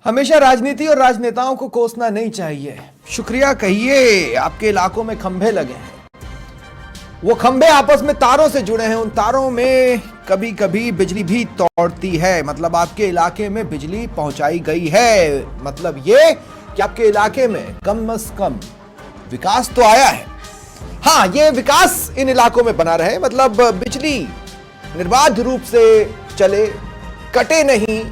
हमेशा राजनीति और राजनेताओं को कोसना नहीं चाहिए। शुक्रिया कहिए आपके इलाकों में खंभे लगे हैं, वो खंभे आपस में तारों से जुड़े हैं, उन तारों में कभी कभी बिजली भी तोड़ती है। मतलब आपके इलाके में बिजली पहुंचाई गई है, मतलब ये कि आपके इलाके में कम से कम विकास तो आया है। हाँ, ये विकास इन इलाकों में बना रहे, मतलब बिजली निर्बाध रूप से चले, कटे नहीं,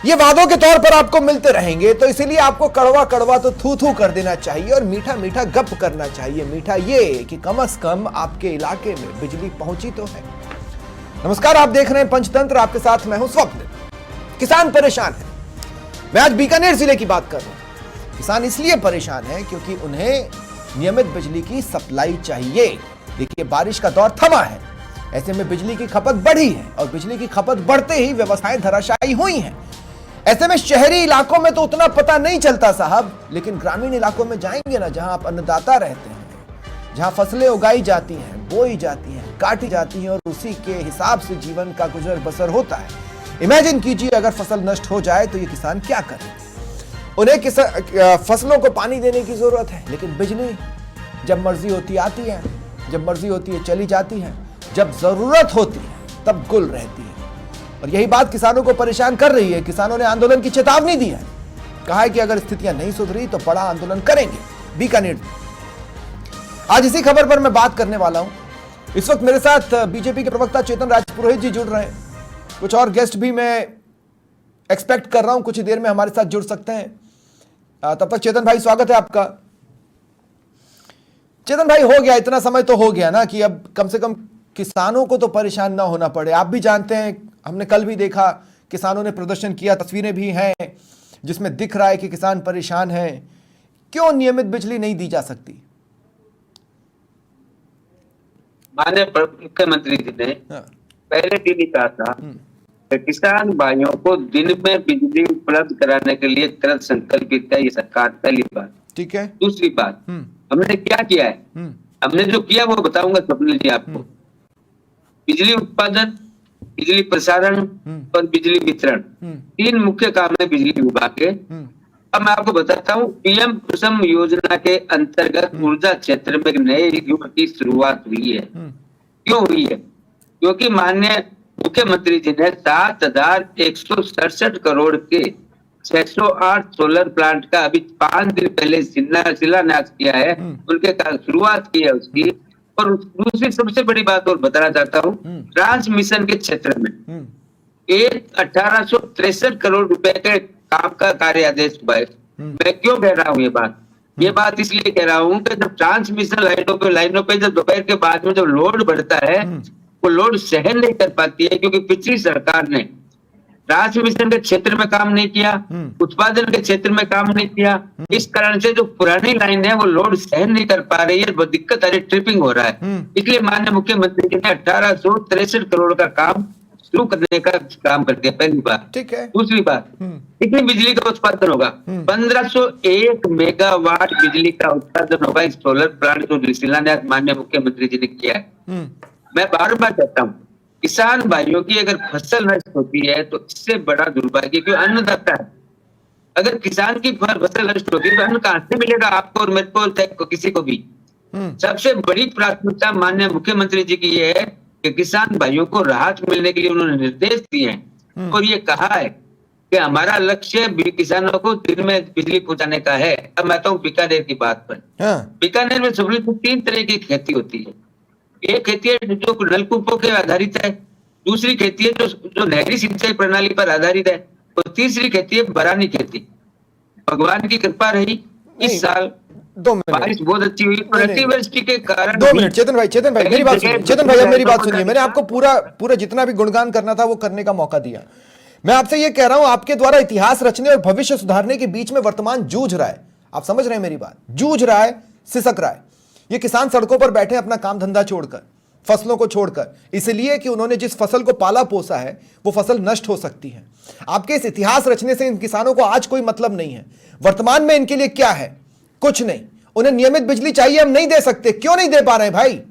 ये वादों के तौर पर आपको मिलते रहेंगे। तो इसीलिए आपको कड़वा कड़वा तो थू थू कर देना चाहिए और मीठा मीठा गप करना चाहिए। मीठा ये कि कम से कम आपके इलाके में बिजली पहुंची तो है। नमस्कार, आप देख रहे हैं पंचतंत्र, आपके साथ मैं हूं स्वप्न। किसान परेशान है। मैं आज बीकानेर जिले की बात कर रहा हूं। किसान इसलिए परेशान है क्योंकि उन्हें नियमित बिजली की सप्लाई चाहिए। देखिए, बारिश का दौर थमा है, ऐसे में बिजली की खपत बढ़ी है और बिजली की खपत बढ़ते ही व्यवस्थाएं धराशायी हुई हैं। ऐसे में शहरी इलाकों में तो उतना पता नहीं चलता साहब, लेकिन ग्रामीण इलाकों में जाएंगे ना, जहां आप अन्नदाता रहते हैं, जहां फसलें उगाई जाती हैं, बोई जाती हैं, काटी जाती हैं और उसी के हिसाब से जीवन का गुजर बसर होता है। इमेजिन कीजिए अगर फसल नष्ट हो जाए तो ये किसान क्या करेंगे। उन्हें फसलों को पानी देने की जरूरत है, लेकिन बिजली जब मर्जी होती आती है, जब मर्जी होती है चली जाती है, जब जरूरत होती है तब गुल रहती है। और यही बात किसानों को परेशान कर रही है। किसानों ने आंदोलन की चेतावनी दी है, कहा है कि अगर स्थितियां नहीं सुधरी तो बड़ा आंदोलन करेंगे बीकानेर। आज इसी खबर पर मैं बात करने वाला हूं। इस वक्त मेरे साथ बीजेपी के प्रवक्ता चेतन राजपुरोहित जी जुड़ रहे हैं। कुछ और गेस्ट भी मैं एक्सपेक्ट कर रहा हूं, कुछ ही देर में हमारे साथ जुड़ सकते हैं। तब तक चेतन भाई, स्वागत है आपका। चेतन भाई, हो गया, इतना समय तो हो गया ना कि अब कम से कम किसानों को तो परेशान ना होना पड़े। आप भी जानते हैं, हमने कल भी देखा किसानों ने प्रदर्शन किया, तस्वीरें भी हैं जिसमें दिख रहा है कि किसान परेशान हैं। क्यों नियमित बिजली नहीं दी जा सकती? माननीय मुख्यमंत्री जी ने पहले दिन ही कहा था कि किसान भाइयों को दिन में बिजली उपलब्ध कराने के लिए कृत संकल्पित है ये सरकार। पहली बात। ठीक है। दूसरी बात, हमने क्या किया है, हमने जो किया वो बताऊंगा स्वप्निल जी आपको। बिजली उत्पादन, बिजली प्रसारण और बिजली वितरण, तीन मुख्य काम है बिजली विभाग के। अब मैं आपको बताता हूँ, पीएम कुसुम योजना के अंतर्गत ऊर्जा क्षेत्र में एक नए युग की शुरुआत हुई है। क्यों हुई है? क्योंकि माननीय मुख्यमंत्री जी ने 7,167 करोड़ के 608 सोलर प्लांट का अभी 5 दिन पहले शिलान्यास किया है, उनके शुरुआत की है उसकी। और दूसरी सबसे बड़ी बात और बताना चाहता हूँ, ट्रांसमिशन के क्षेत्र में 1863 करोड़ रुपए के काम का कार्य आदेश हुआ है। मैं क्यों कह रहा हूँ ये बात इसलिए कह रहा हूँ कि जब ट्रांसमिशन लाइनों पे जब दोपहर के बाद में जब लोड बढ़ता है, वो लोड सहन नहीं कर पाती है, क्योंकि पिछली सरकार ने ट्रांसमिशन के क्षेत्र में काम नहीं किया, उत्पादन के क्षेत्र में काम नहीं किया। इस कारण से जो पुरानी लाइन है वो लोड सहन नहीं कर पा रही है, बहुत दिक्कत आ रही, ट्रिपिंग हो रहा है। इसलिए माननीय मुख्यमंत्री जी ने 1863 करोड़ का काम शुरू करने का काम कर दिया। पहली बात। ठीक है। दूसरी बात, कितनी बिजली का उत्पादन होगा? 1501 मेगावाट बिजली का उत्पादन होगा इस सोलर प्लांट जो शिलान्यास माननीय मुख्यमंत्री जी ने किया है। मैं बार बार कहता हूँ, किसान भाइयों की अगर फसल नष्ट होती है तो इससे बड़ा दुर्भाग्य क्यों अन्नदाता है। अगर किसान की फसल नष्ट होगी तो अन्न कहां से मिलेगा आपको और मेरे को, किसी को भी। सबसे बड़ी प्राथमिकता माननीय मुख्यमंत्री जी की ये है कि किसान भाइयों को राहत मिलने के लिए उन्होंने निर्देश दिए हैं और ये कहा है कि हमारा लक्ष्य किसानों को दिन में बिजली पहुंचाने का है। अब मैं आता हूँ बीकानेर की बात पर। बीकानेर में सबसे 3 तरह की खेती होती है। एक खेती है जो नलकूपों के आधारित है, दूसरी खेती है जो नहरी सिंचाई प्रणाली पर आधारित है, और तीसरी खेती है बरानी खेती। भगवान की कृपा रही, इस साल 2 मिनट बारिश बहुत अच्छी हुई और अतिवृष्टि के कारण 2 मिनट चेतन भाई मेरी बात सुनिए। चेतन भाई, अब मेरी बात सुनिए। मैंने आपको पूरा जितना भी गुणगान करना था वो करने का मौका दिया। मैं आपसे ये कह रहा हूं, आपके द्वारा इतिहास रचने और भविष्य सुधारने के बीच में वर्तमान जूझ रहा है। आप समझ रहे हैं मेरी बात? जूझ रहा है, सिसक रहा है। ये किसान सड़कों पर बैठे अपना काम धंधा छोड़कर, फसलों को छोड़कर, इसलिए कि उन्होंने जिस फसल को पाला पोसा है वो फसल नष्ट हो सकती है। आपके इस इतिहास रचने से इन किसानों को आज कोई मतलब नहीं है। वर्तमान में इनके लिए क्या है? कुछ नहीं। उन्हें नियमित बिजली चाहिए, हम नहीं दे सकते। क्यों नहीं दे पा रहे भाई?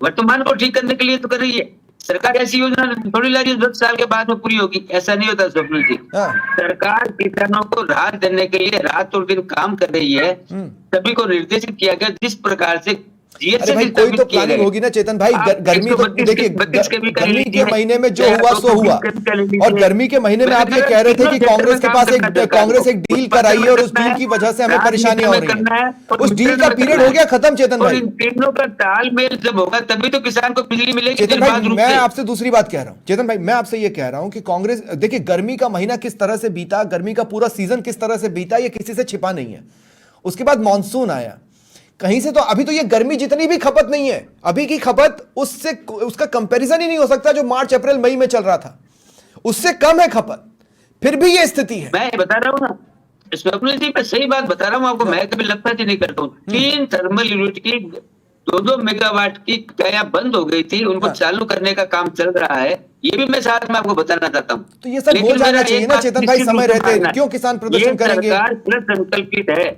वर्तमान को ठीक करने के लिए तो कर रही है सरकार ऐसी योजना थोड़ी ला रही है 10 साल के बाद में पूरी होगी, ऐसा नहीं होता स्वप्निल जी। हाँ। सरकार किसानों को राहत देने के लिए रात और दिन काम कर रही है। सभी को निर्देशित किया गया जिस प्रकार से अरे भाई कोई तो प्लानिंग होगी ना चेतन भाई। गर्मी तो देखिए, गर्मी के महीने में जो हुआ सो हुआ, और गर्मी के महीने में आप ये कह रहे थे कि कांग्रेस के पास कांग्रेस एक डील कराई है और उस डील की वजह से हमें परेशानियां हो रही है। उस डील का पीरियड हो गया खत्म चेतन भाई। इन तीनों का तालमेल जब होगा तभी तो किसान को बिजली मिलेगी। चेतन भाई मैं आपसे दूसरी बात कह रहा हूं, चेतन भाई मैं आपसे ये कह रहा हूं कि कांग्रेस देखिए गर्मी का महीना किस तरह से बीता, गर्मी का पूरा सीजन किस तरह से बीता, ये किसी से छिपा नहीं है। उसके बाद मॉनसून आया कहीं से, तो अभी तो ये गर्मी जितनी भी खपत नहीं है, अभी की खपत उससे उसका कंपैरिजन ही नहीं हो सकता जो मार्च अप्रैल मई में चल रहा था, उससे कम है खपत, फिर भी ये स्थिति है। मैं बता रहा हूँ ना स्वप्निल जी, मैं सही बात बता रहा हूँ आपको। मैं कभी लपत नहीं करता हूँ। 3 थर्मल यूनिट की 2-2 मेगावाट की क्या बंद हो गई थी, उनको चालू करने का काम चल रहा है, ये भी मैं साथ में आपको बताना चाहता हूँ। तो ये सब हो जाना चाहिए ना चेतन भाई, समय रहते क्यों किसान प्रदर्शन करेंगे? सरकार कृत संकल्पित है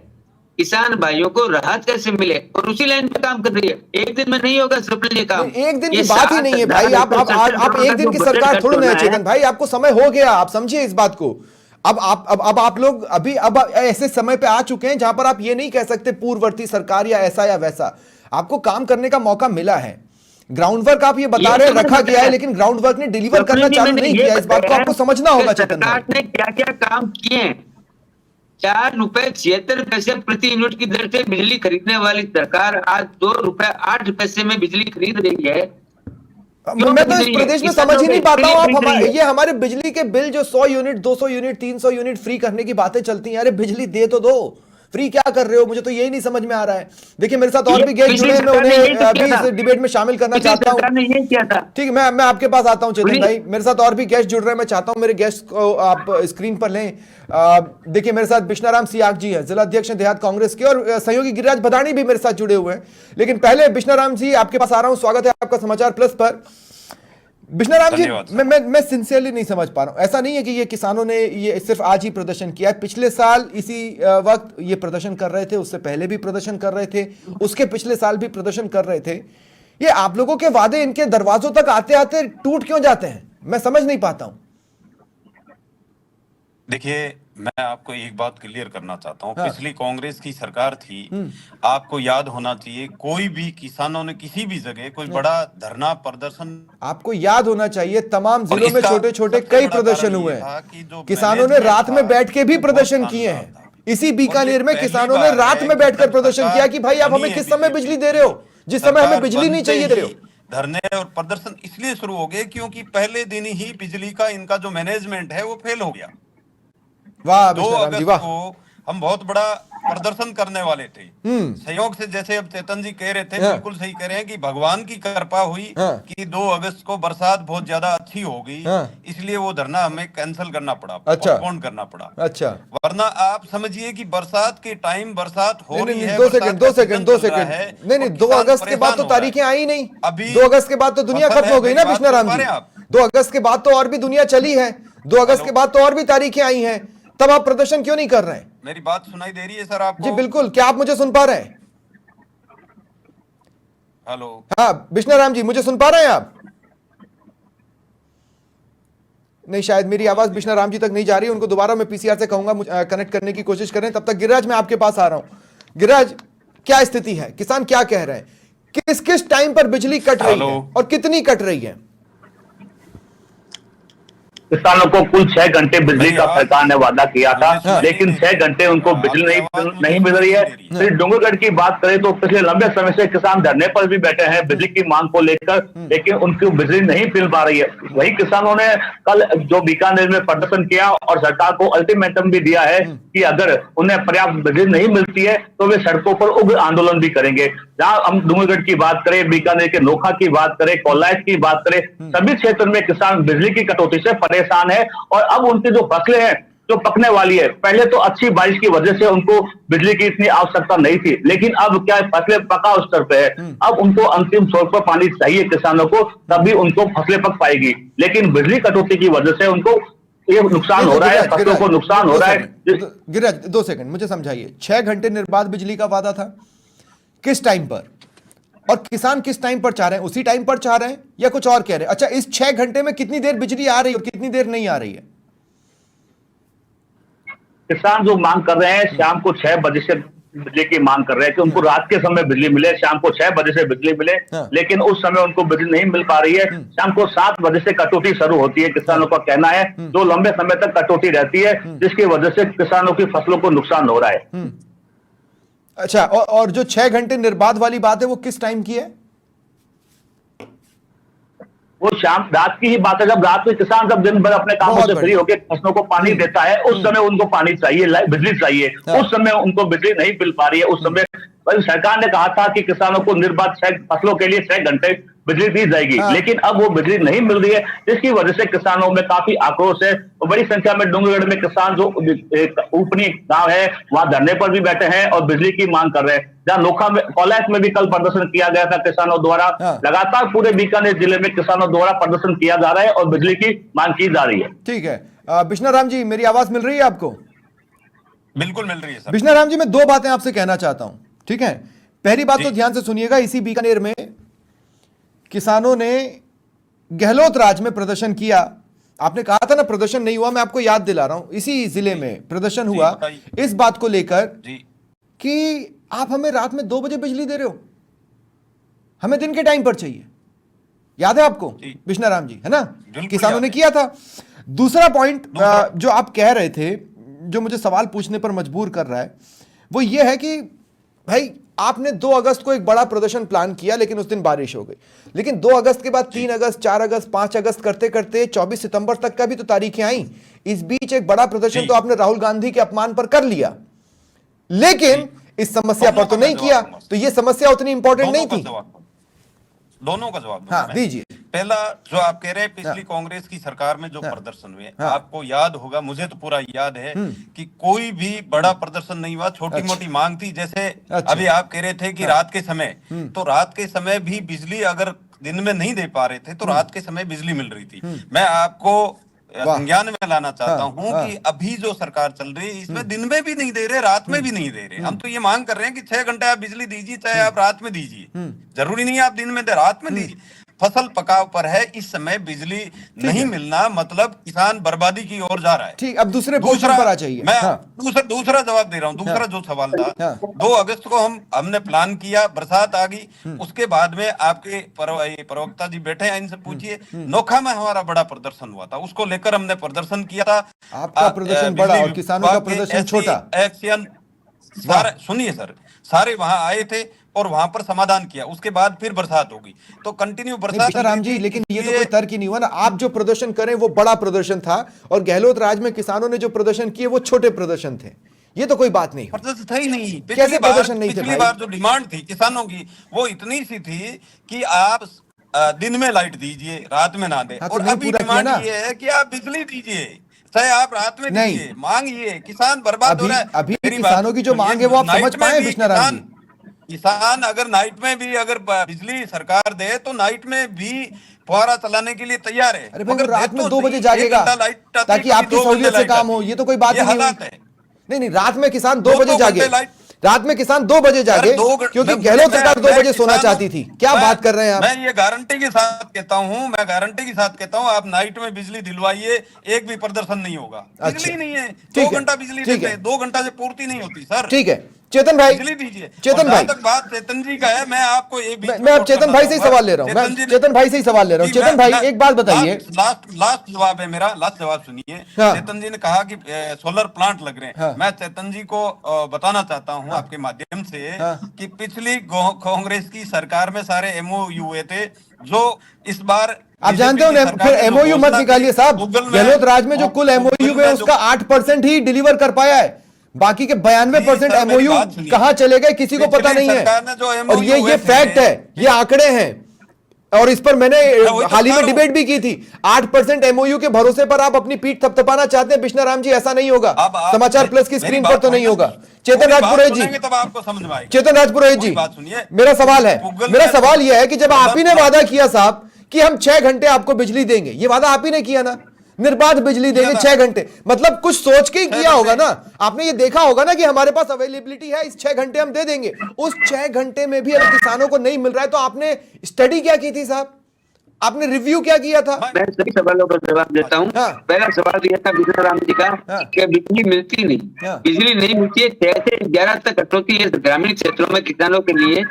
किसान भाइयों को राहत कैसे मिले और उसी लाइन पे काम कर रही है। एक दिन में नहीं होगा स्वप्निल जी काम, एक दिन की बात ही नहीं है भाई। आप एक दिन की सरकार थोड़ी ना है चेतन भाई, आपको समय हो गया, आप समझिए इस बात को। अब आप लोग अभी अब ऐसे समय पे आ चुके हैं जहां पर आप ये नहीं कह सकते पूर्ववर्ती सरकार या ऐसा या वैसा। आपको काम करने का मौका मिला है, ग्राउंड वर्क आप ये बता रहे हैं रखा गया है, लेकिन ग्राउंड वर्क ने डिलीवर करना चालू नहीं किया। इस बात को आपको समझना होगा चेतन भाई। सरकार ने क्या क्या काम किए हैं। 4 रुपए 76 पैसे प्रति यूनिट की दर से बिजली खरीदने वाली सरकार आज 2 रुपए 8 पैसे में बिजली खरीद रही है। मैं तो इस प्रदेश में समझ ही नहीं पाता हूं। ये हमारे बिजली के बिल जो 100 यूनिट 200 यूनिट 300 यूनिट फ्री करने की बातें चलती हैं, अरे बिजली दे तो दो, फ्री क्या कर रहे हो? मुझे तो यही नहीं समझ में आ रहा है। देखिए मेरे साथ और भी गेस्ट जुड़े हैं, मैं उन्हें अभी इस डिबेट में शामिल करना चाहता हूं। ठीक है, मैं आपके पास आता हूं चेतन भाई। मेरे साथ और भी गेस्ट जुड़ रहे हैं, मैं चाहता हूं मेरे गेस्ट को आप स्क्रीन पर लें। देखिए मेरे साथ बिश्नाराम सियाग जी हैं, जिला अध्यक्ष देहात कांग्रेस के, और सहयोगी गिरिराज भदानी भी मेरे साथ जुड़े हुए हैं। लेकिन पहले बिश्नाराम जी आपके पास आ रहा हूं, स्वागत है आपका समाचार प्लस पर। बिश्नाराम जी, मैं सिंसियरली नहीं समझ पा रहा हूं। ऐसा नहीं है कि ये किसानों ने ये सिर्फ आज ही प्रदर्शन किया है, पिछले साल इसी वक्त ये प्रदर्शन कर रहे थे, उससे पहले भी प्रदर्शन कर रहे थे, उसके पिछले साल भी प्रदर्शन कर रहे थे। ये आप लोगों के वादे इनके दरवाजों तक आते आते टूट क्यों जाते हैं, मैं समझ नहीं पाता हूं। देखिए मैं आपको एक बात क्लियर करना चाहता हूँ। पिछली कांग्रेस की सरकार थी, आपको याद होना चाहिए, कोई भी किसानों ने किसी भी जगह कोई बड़ा धरना प्रदर्शन, आपको याद होना चाहिए तमाम जिलों में छोटे छोटे कई प्रदर्शन हुए हैं। किसानों ने रात में बैठ के भी प्रदर्शन किए हैं। इसी बीकानेर में किसानों ने रात में बैठकर प्रदर्शन किया कि भाई आप हमें किस समय बिजली दे रहे हो, जिस समय हमें बिजली नहीं चाहिए दे रहे हो। धरने और प्रदर्शन इसलिए शुरू हो गए क्योंकि पहले दिन ही बिजली का इनका जो मैनेजमेंट है वो फेल हो गया। वाह 2 अगस्त को हम बहुत बड़ा प्रदर्शन करने वाले थे। सहयोग से, जैसे अब चेतन जी कह रहे थे, बिल्कुल सही कह रहे हैं कि भगवान की कृपा हुई कि 2 अगस्त को बरसात बहुत ज्यादा अच्छी हो गई, इसलिए वो धरना हमें कैंसिल करना पड़ा, पोस्टपोन करना पड़ा। अच्छा, वरना आप समझिए कि बरसात के टाइम बरसात हो रही है। 2 सेकंड नहीं 2 अगस्त के बाद तो तारीखें आई नहीं। अभी 2 अगस्त के बाद तो दुनिया खत्म हो गई ना बिश्नाराम जी। 2 अगस्त के बाद तो और भी दुनिया चली है, 2 अगस्त के बाद तो और भी तारीखें आई हैं, तब आप प्रदर्शन क्यों नहीं कर रहे हैं? मेरी बात सुनाई दे रही है सर आपको? जी बिल्कुल, क्या आप मुझे सुन पा रहे हैं? हेलो, हाँ बिश्नाराम जी, मुझे सुन पा रहे हैं आप? नहीं, शायद मेरी आवाज बिश्नाराम जी तक नहीं जा रही। उनको दोबारा मैं पीसीआर से कहूंगा कनेक्ट करने की कोशिश करें। तब तक गिरिराज मैं आपके पास आ रहा हूं। गिरिराज, क्या स्थिति है, किसान क्या कह रहे हैं, किस किस टाइम पर बिजली कट रही है और कितनी कट रही है? किसानों को कुल 6 घंटे बिजली का सरकार ने वादा किया था, लेकिन 6 घंटे उनको बिजली नहीं मिल रही है। फिर डूंगरगढ़ की बात करें तो पिछले लंबे समय से किसान धरने पर भी बैठे हैं बिजली की मांग को लेकर, लेकिन उनको बिजली नहीं मिल पा रही है। वही किसानों ने कल जो बीकानेर में प्रदर्शन किया और सरकार को अल्टीमेटम भी दिया है कि अगर उन्हें पर्याप्त बिजली नहीं मिलती है तो वे सड़कों पर उग्र आंदोलन भी करेंगे। जहां हम डूंगरगढ़ की बात करें, बीकानेर के नोखा की बात करें, कोलायत की बात करें, सभी क्षेत्र में किसान बिजली की कटौती से परेशान है। और अब उनकी जो फसलें हैं जो पकने वाली है, पहले तो अच्छी बारिश की वजह से उनको बिजली की इतनी आवश्यकता नहीं थी, लेकिन अब क्या फसलें पका स्तर पे है, अब उनको अंतिम छोर पर पानी चाहिए किसानों को, तभी उनको फसलें पक पाएगी। लेकिन बिजली कटौती की वजह से उनको ये नुकसान हो रहा है, फसलों को नुकसान हो रहा है। गिरिराज 2 सेकंड मुझे समझाइए, 6 घंटे निर्बाध बिजली का वादा था, किस टाइम पर और किसान किस टाइम पर चाह रहे हैं? उसी टाइम पर चाह रहे हैं या कुछ और कह रहे हैं? अच्छा, इस 6 घंटे में कितनी देर बिजली आ रही है और कितनी देर नहीं आ रही है? किसान जो मांग कर रहे हैं शाम को 6 बजे से बिजली की मांग कर रहे हैं कि उनको रात के समय बिजली मिले, शाम को 6 बजे से बिजली मिले, लेकिन उस समय उनको बिजली नहीं मिल पा रही है। शाम को 7 बजे से कटौती शुरू होती है, किसानों का कहना है, जो लंबे समय तक कटौती रहती है, जिसकी वजह से किसानों की फसलों को नुकसान हो रहा है। अच्छा, और जो 6 घंटे निर्बाध वाली बात है वो किस टाइम की है? वो शाम रात की ही बात है, जब रात में किसान जब दिन भर अपने कामों से फ्री होकर फसलों को पानी देता है, उस समय उनको पानी चाहिए, बिजली चाहिए, उस समय उनको बिजली नहीं मिल पा रही है। उस समय सरकार ने कहा था कि किसानों को निर्बाध फसलों के लिए 6 घंटे बिजली दी जाएगी, लेकिन अब वो बिजली नहीं मिल रही है, जिसकी वजह से किसानों में काफी आक्रोश है। और बड़ी संख्या में डूंगरगढ़ में किसान जो ऊपरी गांव है वहां धरने पर भी बैठे हैं और बिजली की मांग कर रहे हैं। जहां नोखा में, कोलायत में भी कल प्रदर्शन किया गया था किसानों द्वारा। लगातार पूरे बीकानेर जिले में किसानों द्वारा प्रदर्शन किया जा रहा है और बिजली की मांग की जा रही है। ठीक है, बिश्ना राम जी, मेरी आवाज मिल रही है आपको? बिल्कुल मिल रही है सर। बिश्ना राम जी, मैं 2 बातें आपसे कहना चाहता हूं, ठीक है? पहली बात तो ध्यान से सुनिएगा, इसी बीकानेर में किसानों ने गहलोत राज में प्रदर्शन किया। आपने कहा था ना प्रदर्शन नहीं हुआ, मैं आपको याद दिला रहा हूं, इसी जिले में प्रदर्शन हुआ इस बात को लेकर कि आप हमें रात में 2 बजे बिजली दे रहे हो, हमें दिन के टाइम पर चाहिए। याद है आपको बिश्ना राम जी, है ना? किसानों ने किया था। दूसरा पॉइंट जो आप कह रहे थे, जो मुझे सवाल पूछने पर मजबूर कर रहा है, वो ये है कि भाई आपने 2 अगस्त को एक बड़ा प्रदर्शन प्लान किया, लेकिन उस दिन बारिश हो गई। लेकिन 2 अगस्त के बाद 3 अगस्त, 4 अगस्त, 5 अगस्त करते करते 24 सितंबर तक का भी तो तारीखें आई। इस बीच एक बड़ा प्रदर्शन तो आपने राहुल गांधी के अपमान पर कर लिया, लेकिन इस समस्या पर तो नहीं किया। तो ये समस्या उतनी इंपॉर्टेंट नहीं थी। दोनों का जवाब हाँ, दीजिए। पहला जो आप कह रहे हैं पिछली कांग्रेस की सरकार में जो प्रदर्शन हुए, आपको याद होगा, मुझे तो पूरा याद है कि कोई भी बड़ा प्रदर्शन नहीं हुआ, छोटी मोटी मांग थी। जैसे अभी आप कह रहे थे कि रात के समय, तो रात के समय भी बिजली अगर दिन में नहीं दे पा रहे थे तो रात के समय बिजली मिल रही थी। मैं आपको संज्ञान में लाना चाहता हूं कि अभी जो सरकार चल रही है इसमें दिन में भी नहीं दे रहे, रात में भी नहीं दे रहे। हम तो ये मांग कर रहे हैं कि 6 घंटे आप बिजली दीजिए, चाहे आप रात में दीजिए, जरूरी नहीं है आप दिन में दे, रात में दीजिए। फसल पकाव पर है, इस समय बिजली नहीं मिलना मतलब किसान बर्बादी की ओर जा रहा है। ठीक, अब दूसरे पोर्शन पर आ जाइए। मैं दूसरा जवाब दे रहा हूँ। दूसरा जो सवाल था, 2 अगस्त को हमने प्लान किया, बरसात आ गई, उसके बाद में आपके प्रवक्ता जी बैठे हैं, इनसे पूछिए। नोखा में हमारा बड़ा प्रदर्शन हुआ था, उसको लेकर हमने प्रदर्शन किया था। आपका प्रदर्शन बड़ा और किसानों का प्रदर्शन छोटा। एक्शन सुनिए सर, सारे वहां आए थे और वहां पर समाधान किया, उसके बाद फिर बरसात होगी, तो कंटिन्यू बरसात। राम जी, लेकिन ये तो कोई तर्क ही नहीं हुआ ना। आप जो प्रदर्शन करें वो बड़ा प्रदर्शन था और गहलोत राज में किसानों ने जो प्रदर्शन किए वो छोटे प्रदर्शन थे। ये तो कोई बात नहीं, प्रदर्शन था ही नहीं। कैसे प्रदर्शन नहीं थे? पिछली बार जो डिमांड थी किसानों की वो इतनी सी थी कि आप दिन में लाइट दीजिए, रात में ना दे। और अभी डिमांड ये है कि आप बिजली दीजिए, चाहे आप रात में दीजिए। मांग ये, किसान बर्बाद हो रहा है। अभी किसानों की जो मांग है वो आप समझ पाए बिश्ना राम जी? किसान अगर नाइट में भी अगर बिजली सरकार दे तो नाइट में भी फुहारा चलाने के लिए तैयार है। अरे भाई, रात में 2 बजे जागेगा ताकि आपकी सहूलियत से काम हो, ये तो कोई बात नहीं है। नहीं, रात में किसान 2 बजे जागे, रात में किसान 2 बजे जागे, क्योंकि गहलोत सरकार 2 बजे सोना चाहती थी। क्या बात कर रहे हैं आप? मैं ये गारंटी के साथ कहता हूँ, आप नाइट में बिजली दिलवाइए, एक भी प्रदर्शन नहीं होगा। बिजली नहीं है, 2 घंटा बिजली देते हैं, 2 घंटा से पूर्ति नहीं होती सर। ठीक है चेतन भाई, चेतन भाई, बात चेतन जी का है, मैं आपको मैं अब चेतन भाई से ही सवाल ले रहा हूँ। चेतन भाई से ही सवाल ले रहा हूँ। चेतन भाई, एक बात बताइए, लास्ट जवाब है मेरा, लास्ट जवाब सुनिए। चेतन जी ने कहा कि सोलर प्लांट लग रहे हैं। मैं चेतन जी को बताना चाहता हूँ आपके माध्यम से कि पिछली कांग्रेस की सरकार में सारे MOU हुए थे, जो इस बार आप जानते हो, फिर MOU मत निकालिए साहब। गहलोत राज में जो कुल MOU है उसका 8% ही डिलीवर कर पाया है, बाकी के 92% MOU कहां चले गए किसी को पता नहीं है। और ये फैक्ट है, ये आंकड़े हैं, और इस पर मैंने हाल ही में डिबेट भी की थी। 8% MOU के भरोसे पर आप अपनी पीठ थपथपाना चाहते हैं बिश्ना राम जी? ऐसा नहीं होगा, समाचार प्लस की स्क्रीन पर तो नहीं होगा। चेतन राजपुरोहित जी, चेतन राजपुरोहित जी, मेरा सवाल यह है कि जब आप ही ने वादा किया साहब कि हम 6 घंटे आपको बिजली देंगे, ये वादा आप ही ने किया ना? निर्बाध बिजली देंगे 6 घंटे, मतलब कुछ सोच के ही किया होगा ना आपने। ये देखा होगा ना कि हमारे पास अवेलेबिलिटी है, इस 6 घंटे हम दे देंगे। उस 6 घंटे में भी अगर किसानों को नहीं मिल रहा है तो आपने स्टडी क्या की थी साहब, आपने रिव्यू क्या किया था? मैं सभी सवालों का जवाब देता हूँ। हाँ। पहला सवाल यह था बिजला राम जी का हाँ। कि बिजली मिलती नहीं, हाँ। बिजली नहीं मिलती है, 6 से 11 तक कटौती है ग्रामीण क्षेत्रों में किसानों के लिए।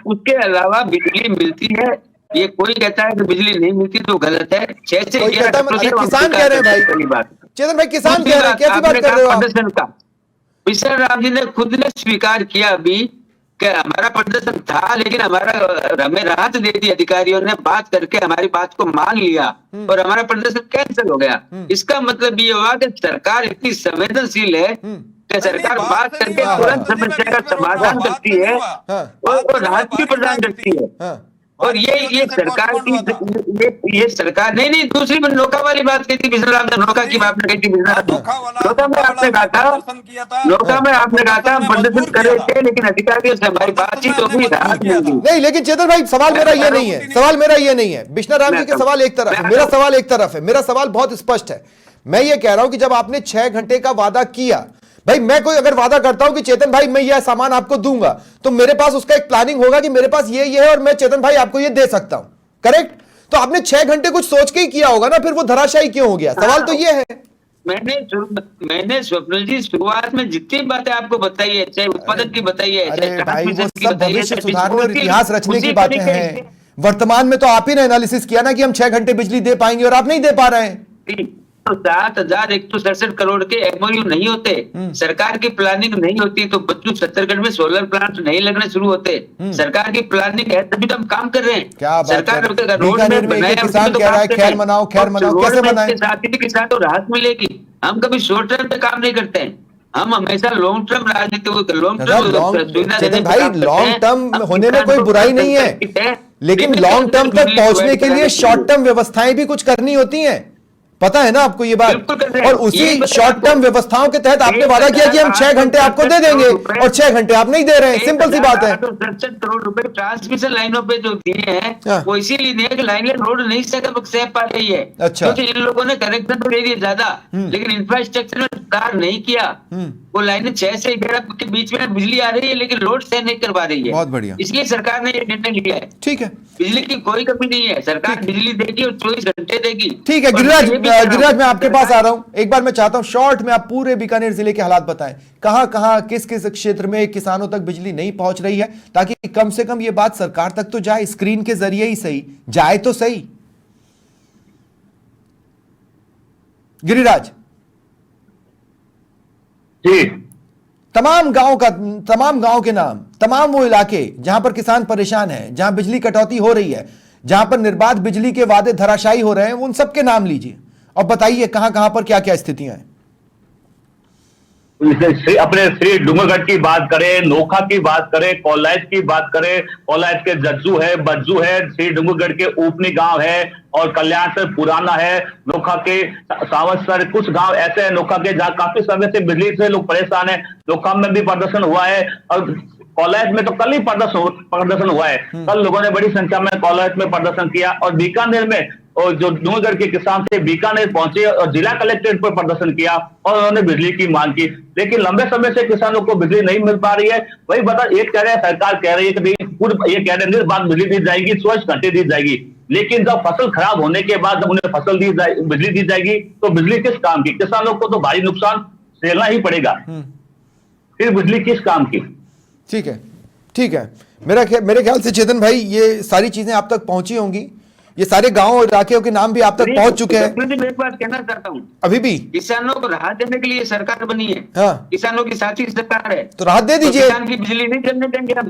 उसके अलावा बिजली मिलती है, ये कोई कहता है कि बिजली नहीं मिलती तो गलत है। 6 से 11 कटौती किसान कह रहे हैं भाई, पहली बात। चेतन भाई किसान कह रहे हैं, कैसी बात कर रहे हो आप? प्रदर्शन का बिजला राम जी ने खुद ने स्वीकार किया अभी कि हमारा प्रदर्शन था, लेकिन हमें राहत दे दी अधिकारियों ने, बात करके हमारी बात को मान लिया और हमारा प्रदर्शन कैंसिल हो गया। इसका मतलब ये हुआ कि सरकार इतनी संवेदनशील है कि सरकार बात करके तुरंत समस्या का समाधान करती है और राहत भी प्रदान करती है। और ये सरकार की ये सरकार नहीं दूसरी में नौका वाली बात कही थी बिजला राम ने, नौका की बात कही थी बिजला राम। नौका में आपने कहा था, नौका में आपने कहा था हम प्रदर्शन कर रहे थे लेकिन अधिकारियों से हमारी बातचीत हो गई, राहत मिल गई। नहीं, लेकिन चेतन भाई सवाल मेरा ये नहीं है, सवाल मेरा ये नहीं है। बिजला राम जी के सवाल एक तरफ है, मेरा सवाल एक तरफ है। मेरा सवाल बहुत स्पष्ट है। मैं ये कह रहा हूं कि जब आपने 6 घंटे का वादा किया, भाई मैं कोई अगर वादा करता हूं कि चेतन भाई मैं यह सामान आपको दूंगा तो मेरे पास उसका एक प्लानिंग होगा कि मेरे पास ये है और मैं चेतन भाई आपको ये दे सकता हूं, करेक्ट? तो आपने 6 घंटे कुछ सोच के ही किया होगा ना, फिर वो धराशायी क्यों हो गया? सवाल तो ये है। मैंने स्वप्निल जी शुरुआत में जितनी बातें आपको बताई है, चाहे उत्पादन की बताई है, अरे भाई वो सब भविष्य सुधारने और इतिहास रचने की बातें हैं। वर्तमान में तो आप ही ने एनालिसिस किया ना कि हम 6 घंटे बिजली दे पाएंगे और आप नहीं दे पा रहे हैं। 7,167 करोड़ के एमओयू नहीं होते, सरकार की प्लानिंग नहीं होती तो बच्चू छत्तीसगढ़ में सोलर प्लांट नहीं लगने शुरू होते। सरकार की प्लानिंग है तभी तो हम काम कर रहे हैं। क्या बात सरकार रोड में किसान कह रहा है खैर मनाओ कैसे मनाए? साथ ही किसान को राहत मिलेगी। हम कभी शॉर्ट टर्म पे काम नहीं करते हैं, हम हमेशा लॉन्ग टर्म राजनीति लॉन्ग टर्म भाई लॉन्ग टर्म होने में कोई बुराई नहीं है, लेकिन लॉन्ग टर्म तक पहुंचने के लिए शॉर्ट टर्म व्यवस्थाएं भी कुछ करनी होती हैं, पता है ना आपको ये बात? और उसी शॉर्ट टर्म व्यवस्थाओं के तहत आपने वादा किया कि हम 6 घंटे आपको दे देंगे और 6 घंटे आप नहीं दे रहे हैं। सिंपल सी बात है। 67 करोड़ रुपए ट्रांसमिशन लाइनों पे जो दिए हैं वो इसीलिए दिए कि लाइनें रोड नहीं सह पा रही है। अच्छा, क्योंकि इन लोगों ने कनेक्शन तो दे दिए ज्यादा, लेकिन इंफ्रास्ट्रक्चर में सुधार नहीं किया। वो लाइनें 6 से 11 के बीच में बिजली आ रही है लेकिन लोड सह नहीं कर पा रही है। बहुत बढ़िया, इसलिए सरकार ने ये निर्णय लिया है। ठीक है, बिजली की कोई कमी नहीं है, सरकार बिजली देगी और 24 घंटे देगी। ठीक है गिरिराज, मैं आपके पास आ रहा हूं। एक बार मैं चाहता हूं शॉर्ट में आप पूरे बीकानेर जिले के हालात बताएं, कहां किस किस क्षेत्र में किसानों तक बिजली नहीं पहुंच रही है, ताकि कम से कम ये बात सरकार तक तो जाए, स्क्रीन के जरिए ही सही जाए तो सही। गिरिराज जी, तमाम गांव के नाम, तमाम वो इलाके जहां पर किसान परेशान है, जहां बिजली कटौती हो रही है, जहां पर निर्बाध बिजली के वादे धराशायी हो रहे हैं, उन सबके नाम लीजिए और बताइए कहां पर क्या क्या स्थितियां हैं। अपने श्री डूंगरगढ़ की बात करें, नोखा की बात करें, कोलायत की बात करें, कोलायत के जज्जू है, बज्जू है, श्री डूंगरगढ़ के ऊपनी गांव है और कल्याण से पुराना है, नोखा के सावंतसर, कुछ गांव ऐसे हैं नोखा के जहां काफी समय से बिजली से लोग परेशान है। नोखा में भी प्रदर्शन हुआ है और कोलायत में तो कल ही प्रदर्शन हुआ है। कल लोगों ने बड़ी संख्या में कोलायत में प्रदर्शन किया और बीकानेर में और जो डूंगरगढ़ के किसान थे बीकानेर पहुंचे और जिला कलेक्ट्रेट पर प्रदर्शन किया और उन्होंने बिजली की मांग की, लेकिन लंबे समय से किसानों को बिजली नहीं मिल पा रही है। वही बता, एक कह रहे हैं सरकार कह रही है कि ये कह रहे हैं बाद बिजली दी जाएगी, 24 घंटे दी जाएगी, लेकिन जब फसल खराब होने के बाद जब उन्हें बिजली दी जाएगी तो बिजली किस काम की? किसानों को तो भारी नुकसान झेलना ही पड़ेगा, फिर बिजली किस काम की? ठीक है, मेरे ख्याल से चेतन भाई ये सारी चीजें आप तक पहुंची होंगी, ये सारे गांव और इलाकों के नाम भी आप तक पहुंच चुके हैं। मैं एक बात कहना चाहता हूँ, अभी भी किसानों को राहत देने के लिए सरकार बनी है। हाँ, किसानों की साथी सरकार है, तो राहत दे दीजिए। किसान की बिजली नहीं चलने देंगे हम,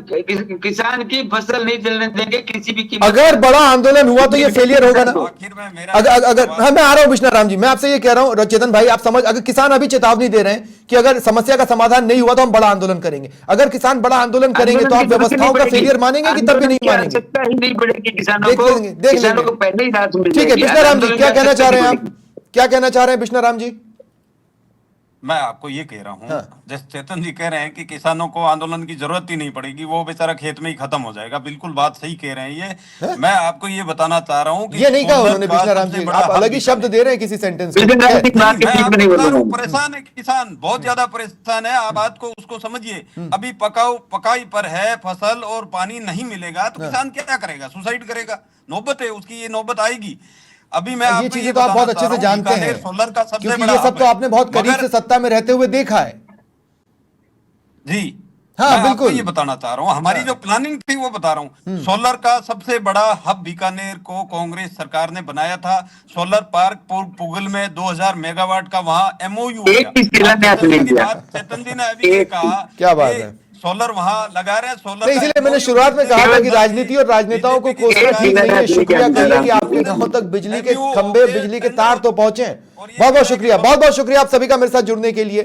किसान की फसल नहीं चलने देंगे किसी भी कीमत। अगर बड़ा आंदोलन हुआ तो ये फेलियर होगा ना। अगर हाँ, मैं आ रहा हूँ बिश्ना राम जी, मैं आपसे ये कह रहा हूँ चेतन भाई, आप समझ, अगर किसान अभी चेतावनी दे रहे हैं कि अगर समस्या का समाधान नहीं हुआ तो हम बड़ा आंदोलन करेंगे, अगर किसान बड़ा आंदोलन करेंगे तो आप व्यवस्थाओं का फेलियर मानेंगे कि तब भी नहीं मानेंगे? नहीं पड़ेगी किसानों को पहले ही राहत। ठीक है बिश्ना राम जी, क्या कहना चाह रहे हैं आप? क्या कहना चाह रहे हैं बिश्ना राम जी? मैं आपको ये कह रहा हूँ, हाँ। जैसे चेतन जी कह रहे हैं कि किसानों को आंदोलन की जरूरत ही नहीं पड़ेगी, वो बेचारा खेत में ही खत्म हो जाएगा। बिल्कुल बात सही कह रहे हैं ये। मैं आपको ये बताना चाह रहा हूँ कि ये नहीं कहा सोलर उन्होंने का कृष्णा राम सबसे जी, बड़ा आप हल अलग ही बीकानेर शब्द दे रहे हैं किसी सेंटेंस बिल्कुल में। राजनीतिक बात की मैं बीच में आपको नहीं बता रहा हूँ, बोलूंगा। परेशान है किसान, बहुत ज्यादा परेशान है। आप बात को उसको समझिए। अभी पकाई पर है फसल और पानी नहीं मिलेगा तो किसान क्या करेगा? सुसाइड करेगा। नौबत है उसकी, ये नौबत आएगी। अभी मैं ये आपको चीजें ये तो आप बहुत बताना अच्छे चाह से रहा हूँ, जानते बीकानेर हैं, सोलर का सबसे क्योंकि बड़ा ये सब हब तो है। आपने बहुत करीब मगर से सत्ता में रहते हुए देखा है। जी हाँ, मैं आपको बिल्कुल। ये बताना चाह रहा हूँ, हमारी जो प्लानिंग थी वो बता रहा हूँ। सोलर का सबसे बड़ा हब बीकानेर को कांग्रेस सरकार ने बनाया था। सोलर पार्क पुगल में 2000 मेगावाट का वहाँ एमओयू हो एक गया। भी शिलान्यास चेतन जी नहीं की किया। बात, चेतन जी ने अभी ये एक कहा क्या बात कि है। सोलर वहाँ लगा रहे हैं, सोलर नहीं, का इसलिए मैंने MOU शुरुआत में कहा था कि केवल राजनीति और राजनेताओं को बीजेपी की कोसना सरकार ठीक नहीं है। शिलान्यास नहीं शुक्रिया किया कहिए कि जा आपके रहा। गांव तक बिजली के MOU खंभे, के बिजली के टेंडर तार तो पहुंचे। और ये बहुत बहुत कह रहे हैं शुक्रिया, कि बहुत बहुत शुक्रिया आप सभी का मेरे साथ जुड़ने के लिए।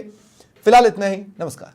फिलहाल इतना ही, नमस्कार।